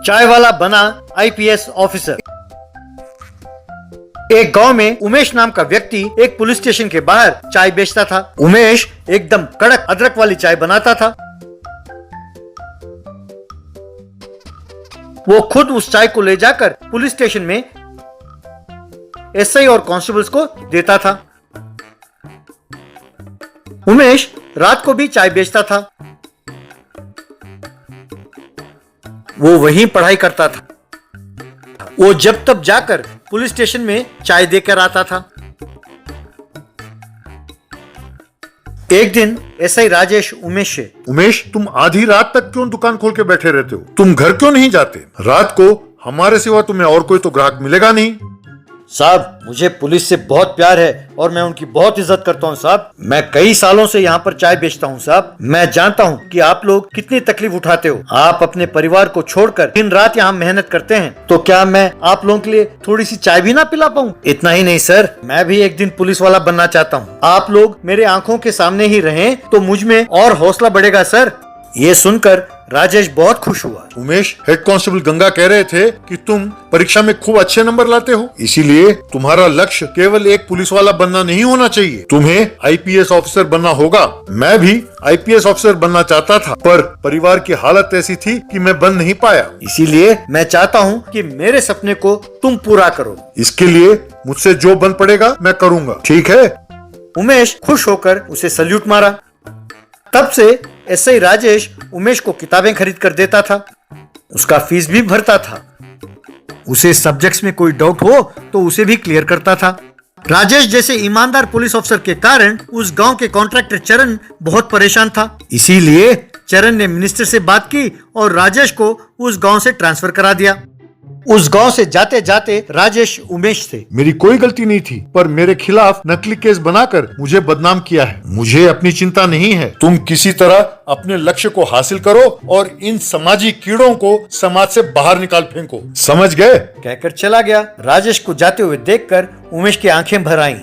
चाय वाला बना आईपीएस ऑफिसर। एक गांव में उमेश नाम का व्यक्ति एक पुलिस स्टेशन के बाहर चाय बेचता था। उमेश एकदम कड़क अदरक वाली चाय बनाता था। वो खुद उस चाय को ले जाकर पुलिस स्टेशन में एसआई और कांस्टेबल्स को देता था। उमेश रात को भी चाय बेचता था। वो वहीं पढ़ाई करता था। वो जब तब जाकर पुलिस स्टेशन में चाय देकर आता था। एक दिन एसआई राजेश उमेश से, उमेश, तुम आधी रात तक क्यों दुकान खोल के बैठे रहते हो? तुम घर क्यों नहीं जाते? रात को हमारे सिवा तुम्हें और कोई तो ग्राहक मिलेगा नहीं। साहब, मुझे पुलिस से बहुत प्यार है और मैं उनकी बहुत इज्जत करता हूँ साहब। मैं कई सालों से यहाँ पर चाय बेचता हूँ साहब। मैं जानता हूँ कि आप लोग कितनी तकलीफ उठाते हो। आप अपने परिवार को छोड़कर दिन रात यहाँ मेहनत करते हैं, तो क्या मैं आप लोगों के लिए थोड़ी सी चाय भी ना पिला पाऊँ? इतना ही नहीं सर, मैं भी एक दिन पुलिस वाला बनना चाहता हूँ। आप लोग मेरे आंखों के सामने ही रहें तो मुझ में और हौसला बढ़ेगा सर। ये सुनकर राजेश बहुत खुश हुआ। उमेश, हेड कांस्टेबल गंगा कह रहे थे कि तुम परीक्षा में खूब अच्छे नंबर लाते हो, इसीलिए तुम्हारा लक्ष्य केवल एक पुलिस वाला बनना नहीं होना चाहिए, तुम्हें आईपीएस ऑफिसर बनना होगा। मैं भी आईपीएस ऑफिसर बनना चाहता था, पर परिवार की हालत ऐसी थी कि मैं बन नहीं पाया। इसीलिए मैं चाहता हूँ कि मेरे सपने को तुम पूरा करो। इसके लिए मुझसे जो बन पड़ेगा मैं करूँगा, ठीक है? उमेश खुश होकर उसे सल्यूट मारा। तब से एसआई राजेश उमेश को किताबें खरीद कर देता था। उसका फीस भी भरता था। उसे सब्जेक्ट्स में कोई डाउट हो तो उसे भी क्लियर करता था। राजेश जैसे ईमानदार पुलिस अफसर के कारण उस गांव के कॉन्ट्रैक्टर चरण बहुत परेशान था। इसीलिए चरण ने मिनिस्टर से बात की और राजेश को उस गांव से ट्रांसफर करा दिया। उस गांव से जाते जाते राजेश उमेश से, मेरी कोई गलती नहीं थी, पर मेरे खिलाफ नकली केस बनाकर मुझे बदनाम किया है। मुझे अपनी चिंता नहीं है। तुम किसी तरह अपने लक्ष्य को हासिल करो और इन समाजी कीड़ों को समाज से बाहर निकाल फेंको, समझ गए? कहकर चला गया। राजेश को जाते हुए देखकर उमेश की आंखें भर आईं।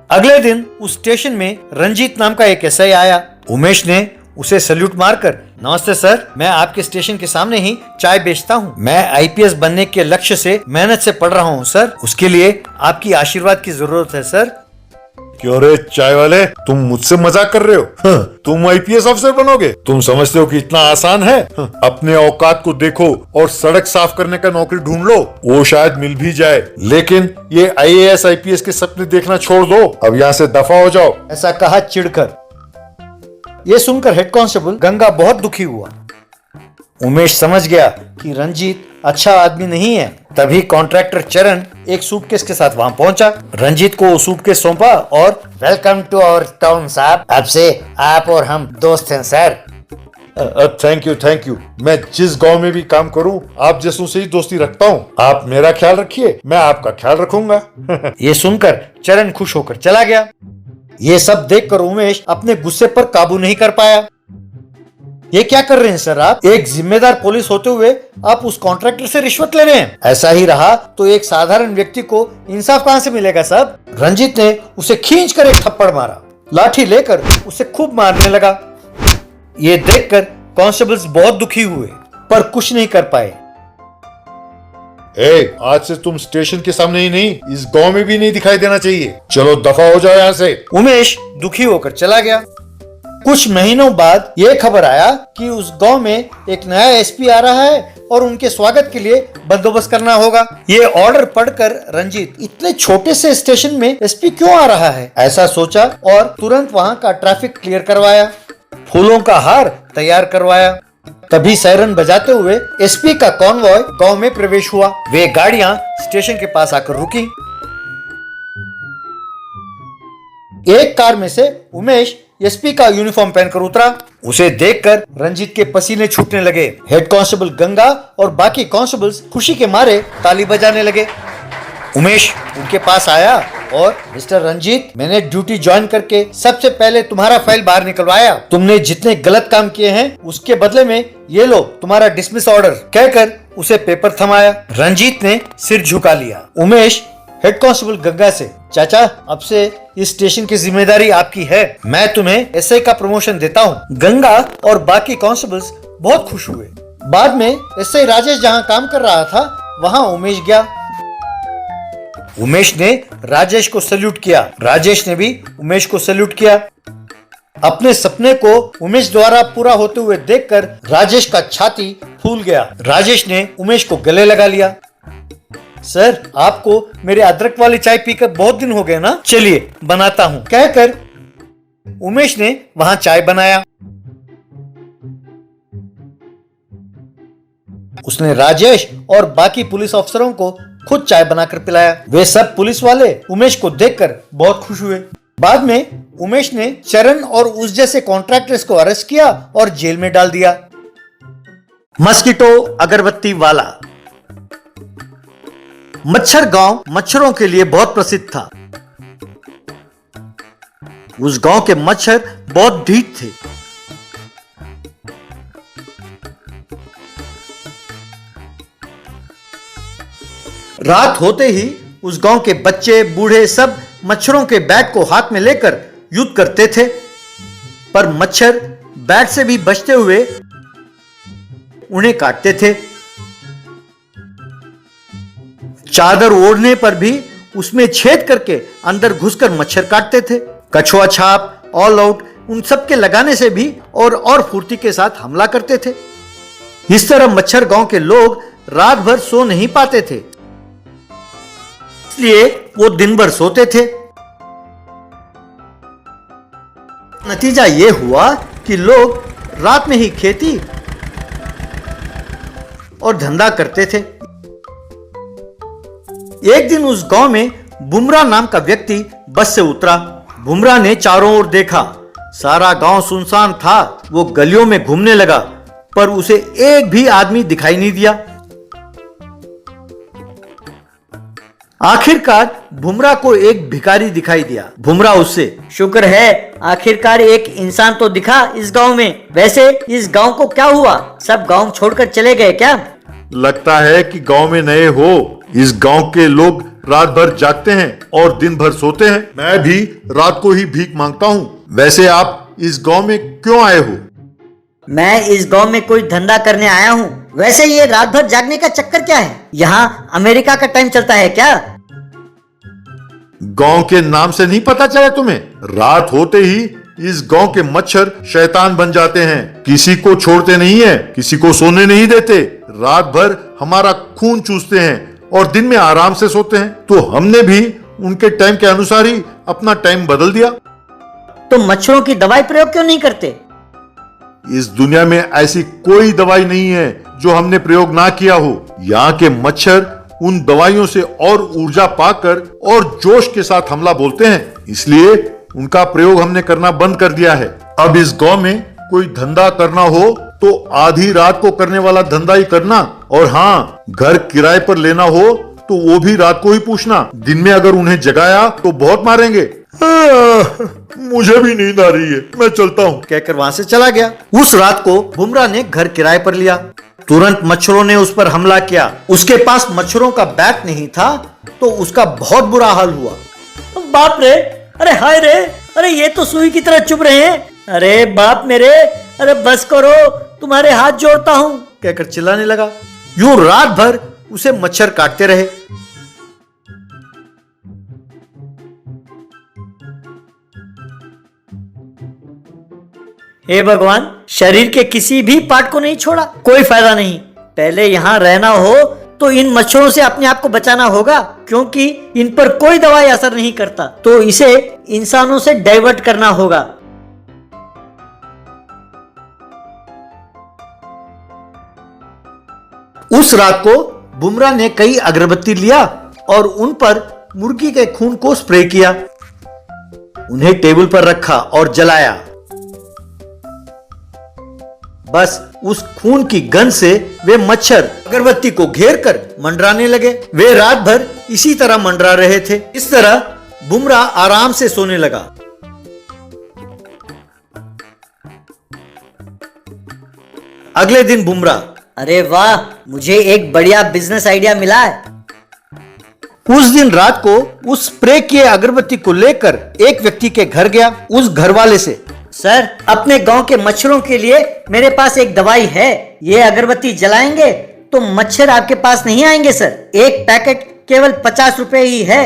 अगले दिन उस स्टेशन में रंजीत नाम का एक एसआई आया। उमेश ने उसे सल्यूट मारकर, नमस्ते सर, मैं आपके स्टेशन के सामने ही चाय बेचता हूँ। मैं आईपीएस बनने के लक्ष्य से मेहनत से पढ़ रहा हूँ सर। उसके लिए आपकी आशीर्वाद की जरूरत है सर। क्यों रे चाय वाले, तुम मुझसे मजाक कर रहे हो? तुम आईपीएस ऑफिसर बनोगे? तुम समझते हो कि इतना आसान है? अपने औकात को देखो और सड़क साफ करने का नौकरी ढूंढ लो, वो शायद मिल भी जाए। लेकिन ये आईएएस आईपीएस के सपने देखना छोड़ दो। अब यहाँ से दफा हो जाओ। ऐसा कहा चिढ़कर। ये सुनकर हेड कांस्टेबल गंगा बहुत दुखी हुआ। उमेश समझ गया कि रंजीत अच्छा आदमी नहीं है। तभी कॉन्ट्रैक्टर चरण एक सूटकेस के साथ वहां पहुंचा। रंजीत को वो सूटकेस सौंपा और वेलकम टू आवर टाउन साहब, अब से आप और हम दोस्त हैं सर। Thank you. मैं जिस गांव में भी काम करूं, आप जैसों से ही दोस्ती रखता हूं। आप मेरा ख्याल रखिए, मैं आपका ख्याल रखूंगा। ये सुनकर चरण खुश होकर चला गया। ये सब देखकर उमेश अपने गुस्से पर काबू नहीं कर पाया। ये क्या कर रहे हैं सर आप? एक जिम्मेदार पुलिस होते हुए आप उस कॉन्ट्रैक्टर से रिश्वत ले रहे हैं। ऐसा ही रहा तो एक साधारण व्यक्ति को इंसाफ कहां से मिलेगा साहब? रंजीत ने उसे खींचकर एक थप्पड़ मारा। लाठी लेकर उसे खूब मारने लगा। ये देखकर कांस्टेबल्स बहुत दुखी हुए, पर कुछ नहीं कर पाए। आज से तुम स्टेशन के सामने ही नहीं, इस गांव में भी नहीं दिखाई देना चाहिए। चलो दफा हो जाओ यहाँ से। उमेश दुखी होकर चला गया। कुछ महीनों बाद यह खबर आया कि उस गांव में एक नया एसपी आ रहा है और उनके स्वागत के लिए बंदोबस्त करना होगा। ये ऑर्डर पढ़कर रंजीत इतने छोटे से स्टेशन में एसपी क्यों आ रहा है, ऐसा सोचा और तुरंत वहां का ट्रैफिक क्लियर करवाया, फूलों का हार तैयार करवाया। तभी सायरन बजाते हुए एसपी का कॉन्वॉय गांव में प्रवेश हुआ। वे गाड़ियां स्टेशन के पास आकर रुकी। एक कार में से उमेश एसपी का यूनिफॉर्म पहनकर उतरा। उसे देखकर रंजीत के पसीने छूटने लगे। हेड कांस्टेबल गंगा और बाकी कांस्टेबल्स खुशी के मारे ताली बजाने लगे। उमेश उनके पास आया और मिस्टर रंजीत, मैंने ड्यूटी ज्वाइन करके सबसे पहले तुम्हारा फाइल बाहर निकलवाया। तुमने जितने गलत काम किए हैं उसके बदले में ये लो तुम्हारा डिसमिस ऑर्डर, कहकर उसे पेपर थमाया। रंजीत ने सिर झुका लिया। उमेश हेड कांस्टेबल गंगा से, चाचा अब से इस स्टेशन की जिम्मेदारी आपकी है, मैं तुम्हें एसआई का प्रमोशन देता हूँ। गंगा और बाकी कांस्टेबल्स बहुत खुश हुए। बाद में एसआई राजेश जहां काम कर रहा था वहां उमेश गया। उमेश ने राजेश को सैल्यूट किया, राजेश ने भी उमेश को सैल्यूट किया। अपने सपने को उमेश द्वारा पूरा होते हुए देखकर राजेश का छाती फूल गया। राजेश ने उमेश को गले लगा लिया। सर, आपको मेरे अदरक वाली चाय पीकर बहुत दिन हो गए ना, चलिए बनाता हूं, कहकर उमेश ने वहां चाय बनाया। उसने राजेश और बाकी पुलिस अफसरों को खुद चाय बनाकर पिलाया। वे सब पुलिस वाले उमेश को देखकर बहुत खुश हुए। बाद में उमेश ने चरण और उस जैसे कॉन्ट्रैक्टर्स को अरेस्ट किया और जेल में डाल दिया। मस्कीटो अगरबत्ती वाला। मच्छर गांव मच्छरों के लिए बहुत प्रसिद्ध था। उस गांव के मच्छर बहुत ढीठ थे। रात होते ही उस गांव के बच्चे बूढ़े सब मच्छरों के बैट को हाथ में लेकर युद्ध करते थे, पर मच्छर बैट से भी बचते हुए उन्हें काटते थे। चादर ओढ़ने पर भी उसमें छेद करके अंदर घुसकर मच्छर काटते थे। कछुआ छाप, ऑल आउट, उन सब के लगाने से भी और फुर्ती के साथ हमला करते थे। इस तरह मच्छर गांव के लोग रात भर सो नहीं पाते थे, इसलिए वो दिन भर सोते थे। नतीजा ये हुआ कि लोग रात में ही खेती और धंधा करते थे। एक दिन उस गांव में बुमरा नाम का व्यक्ति बस से उतरा। बुमरा ने चारों ओर देखा, सारा गांव सुनसान था। वो गलियों में घूमने लगा, पर उसे एक भी आदमी दिखाई नहीं दिया। आखिरकार बुमरा को एक भिखारी दिखाई दिया। बुमरा उससे, शुक्र है आखिरकार एक इंसान तो दिखा इस गांव में। वैसे इस गांव को क्या हुआ? सब गांव छोड़कर चले गए क्या? लगता है कि गांव में नए हो। इस गांव के लोग रात भर जागते हैं और दिन भर सोते हैं। मैं भी रात को ही भीख मांगता हूँ। वैसे आप इस गांव में क्यों आए हो? मैं इस गांव में कोई धंधा करने आया हूँ। वैसे ये रात भर जागने का चक्कर क्या है? यहाँ अमेरिका का टाइम चलता है क्या? गांव के नाम से नहीं पता चला तुम्हें? रात होते ही इस गांव के मच्छर शैतान बन जाते हैं। किसी को छोड़ते नहीं है, किसी को सोने नहीं देते। रात भर हमारा खून चूसते हैं और दिन में आराम से सोते हैं। तो हमने भी उनके टाइम के अनुसार ही अपना टाइम बदल दिया। तो मच्छरों की दवाई प्रयोग क्यों नहीं करते? इस दुनिया में ऐसी कोई दवाई नहीं है जो हमने प्रयोग ना किया हो। यहाँ के मच्छर उन दवाइयों से और ऊर्जा पाकर और जोश के साथ हमला बोलते हैं, इसलिए उनका प्रयोग हमने करना बंद कर दिया है। अब इस गांव में कोई धंधा करना हो तो आधी रात को करने वाला धंधा ही करना, और हाँ, घर किराए पर लेना हो तो वो भी रात को ही पूछना। दिन में अगर उन्हें जगाया तो बहुत मारेंगे। मुझे भी नींद आ रही है, मैं चलता हूँ, कहकर वहां से चला गया। उस रात को बुमरा ने घर किराए पर लिया। तुरंत मच्छरों ने उस पर हमला किया। उसके पास मच्छरों का बैट नहीं था तो उसका बहुत बुरा हाल हुआ। बाप रे, अरे हाय रे, अरे ये तो सुई की तरह चुभ रहे हैं। अरे बाप मेरे, अरे बस करो, तुम्हारे हाथ जोड़ता हूँ, कहकर चिल्लाने लगा। यूं रात भर उसे मच्छर काटते रहे। हे भगवान, शरीर के किसी भी पार्ट को नहीं छोड़ा। कोई फायदा नहीं। पहले यहाँ रहना हो तो इन मच्छरों से अपने आप को बचाना होगा, क्योंकि इन पर कोई दवाई असर नहीं करता। तो इसे इंसानों से डाइवर्ट करना होगा। उस रात को बुमरा ने कई अगरबत्ती लिया और उन पर मुर्गी के खून को स्प्रे किया। उन्हें टेबल पर रखा और जलाया। बस उस खून की गंध से वे मच्छर अगरबत्ती को घेर कर मंडराने लगे। वे रात भर इसी तरह मंडरा रहे थे। इस तरह बुमरा आराम से सोने लगा। अगले दिन बुमरा, अरे वाह, मुझे एक बढ़िया बिजनेस आइडिया मिला है। उस दिन रात को उस स्प्रे किए अगरबत्ती को लेकर एक व्यक्ति के घर गया। उस घर वाले से सर, अपने गांव के मच्छरों के लिए मेरे पास एक दवाई है। ये अगरबत्ती जलाएंगे तो मच्छर आपके पास नहीं आएंगे सर। एक पैकेट केवल 50 रुपए ही है।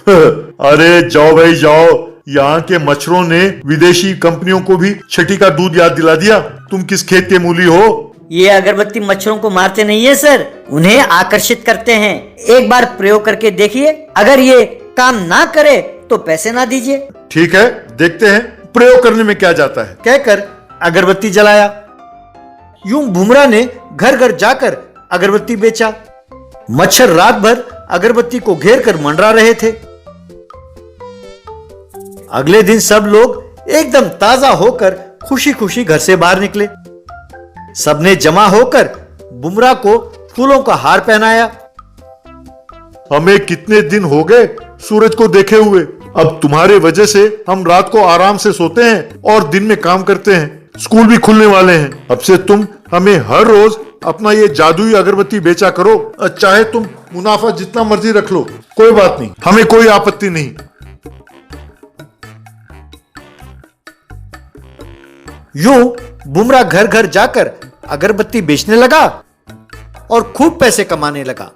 अरे जाओ भाई जाओ, यहाँ के मच्छरों ने विदेशी कंपनियों को भी छठी का दूध याद दिला दिया। तुम किस खेत के मूली हो? ये अगरबत्ती मच्छरों को मारते नहीं है सर, उन्हें आकर्षित करते हैं। एक बार प्रयोग करके देखिए, अगर ये काम ना करे तो पैसे ना दीजिए। ठीक है, देखते हैं प्रयोग करने में क्या जाता है। कहकर अगरबत्ती जलाया। यूं बुमराह ने घर घर जाकर अगरबत्ती बेचा। मच्छर रात भर अगरबत्ती को घेर कर मंडरा रहे थे। अगले दिन सब लोग एकदम ताजा होकर खुशी खुशी घर से बाहर निकले। सबने जमा होकर बुमराह को फूलों का हार पहनाया। हमें कितने दिन हो गए सूरज को देखे हुए। अब तुम्हारे वजह से हम रात को आराम से सोते हैं और दिन में काम करते हैं। स्कूल भी खुलने वाले हैं। अब से तुम हमें हर रोज अपना ये जादुई अगरबत्ती बेचा करो। चाहे तुम मुनाफा जितना मर्जी रख लो, कोई बात नहीं, हमें कोई आपत्ति नहीं। यूं बुमराह घर घर जाकर अगरबत्ती बेचने लगा और खूब पैसे कमाने लगा।